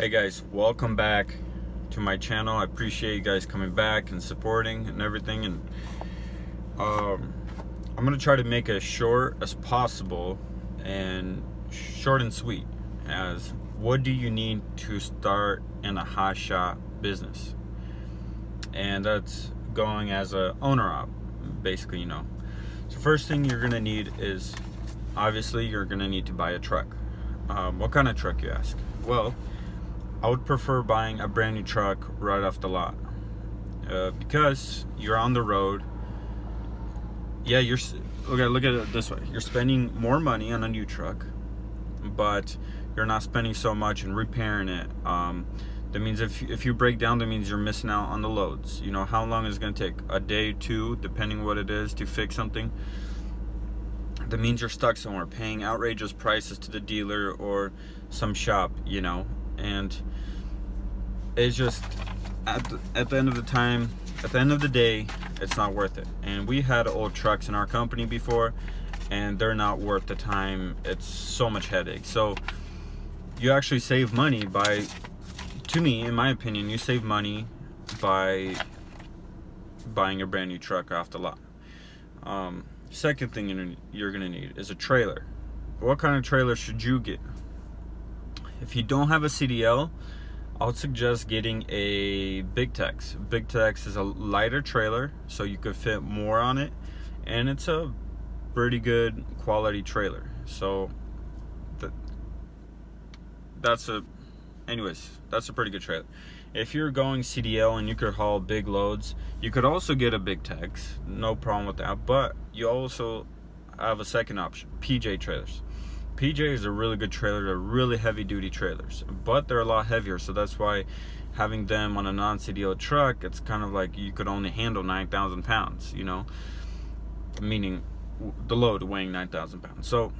Hey guys, welcome back to my channel. I appreciate you guys coming back and supporting and everything. And I'm gonna try to make it as short as possible and short and sweet. As what do you need to start in a hotshot business? And that's going as a owner op, basically, you know. So first thing you're gonna need is, obviously, you're gonna need to buy a truck. What kind of truck, you ask? Well, I would prefer buying a brand new truck right off the lot, because you're on the road. Yeah, look at it this way: you're spending more money on a new truck, but you're not spending so much in repairing it. That means if you break down, that means you're missing out on the loads. You know how long it's going to take? A day, two, depending what it is, to fix something. That means you're stuck somewhere paying outrageous prices to the dealer or some shop, you know. And it's just at the end of the day, it's not worth it. And we had old trucks in our company before, and they're not worth the time. It's so much headache. So you actually save money by, to me, in my opinion, you save money by buying a brand new truck off the lot. Second thing you're gonna need is a trailer. What kind of trailer should you get? If you don't have a CDL, I would suggest getting a Big Tex. Big Tex is a lighter trailer, so you could fit more on it, and it's a pretty good quality trailer. So that's a pretty good trailer. If you're going CDL and you could haul big loads, you could also get a Big Tex, no problem with that. But you also have a second option: PJ trailers. PJ is a really good trailer. They're really heavy duty trailers, but they're a lot heavier, so that's why having them on a non-CDL truck, it's kind of like you could only handle 9,000 pounds, you know, meaning the load weighing 9,000 pounds. So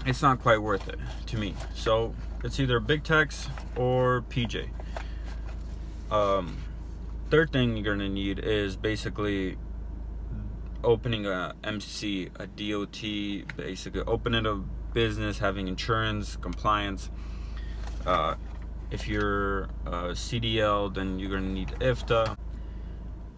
it's not quite worth it to me. So it's either Big Tex or PJ. Third thing you're gonna need is basically opening a MC, a DOT, basically opening a business, having insurance, compliance. If you're CDL, then you're gonna need IFTA.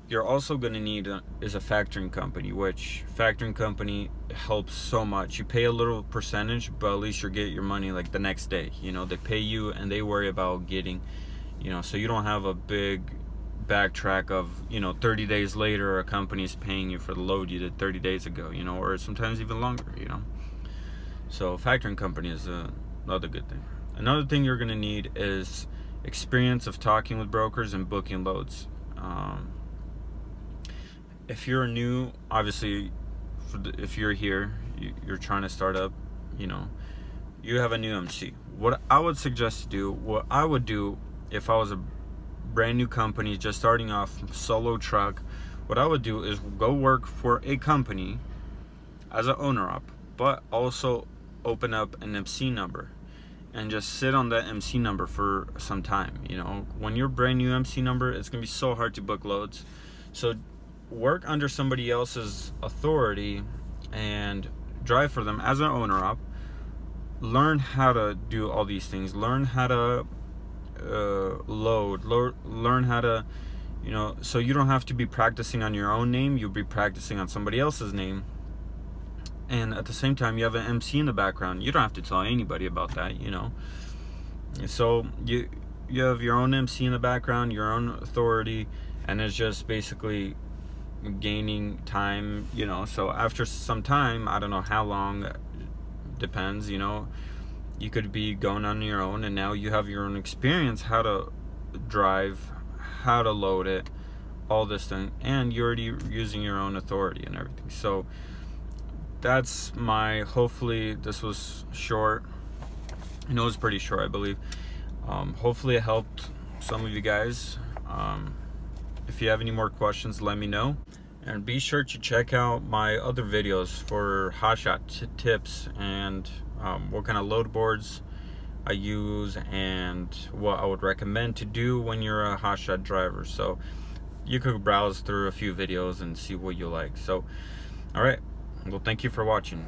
You're also gonna need is a factoring company, which factoring company helps so much. You pay a little percentage, but at least you get your money like the next day. You know, they pay you and they worry about getting, you know, so you don't have a big backtrack of, you know, 30 days later a company is paying you for the load you did 30 days ago, you know, or sometimes even longer, you know. So factoring company is another good thing. Another thing you're gonna need is experience of talking with brokers and booking loads. If you're new, obviously, if you're here, you're trying to start up, you know, you have a new MC. What I would suggest to do, what I would do if I was a brand new company just starting off, solo truck, what I would do is go work for a company as an owner op, but also open up an MC number and just sit on that MC number for some time. You know, when you're brand new MC number, it's gonna be so hard to book loads. So work under somebody else's authority and drive for them as an owner op. Learn how to do all these things. Learn how to learn how to, you know, so you don't have to be practicing on your own name. You'll be practicing on somebody else's name, and at the same time you have an MC in the background. You don't have to tell anybody about that, you know. So you have your own MC in the background, your own authority, and it's just basically gaining time, you know. So after some time, I don't know how long, depends, you know, you could be going on your own, and now you have your own experience, how to drive, how to load it, all this thing, and you're already using your own authority and everything. So that's hopefully this was short. I know it's pretty short, I believe. Hopefully it helped some of you guys. If you have any more questions, let me know, and be sure to check out my other videos for hotshot tips and what kind of load boards I use and what I would recommend to do when you're a hotshot driver. So you could browse through a few videos and see what you like. So all right, well, thank you for watching.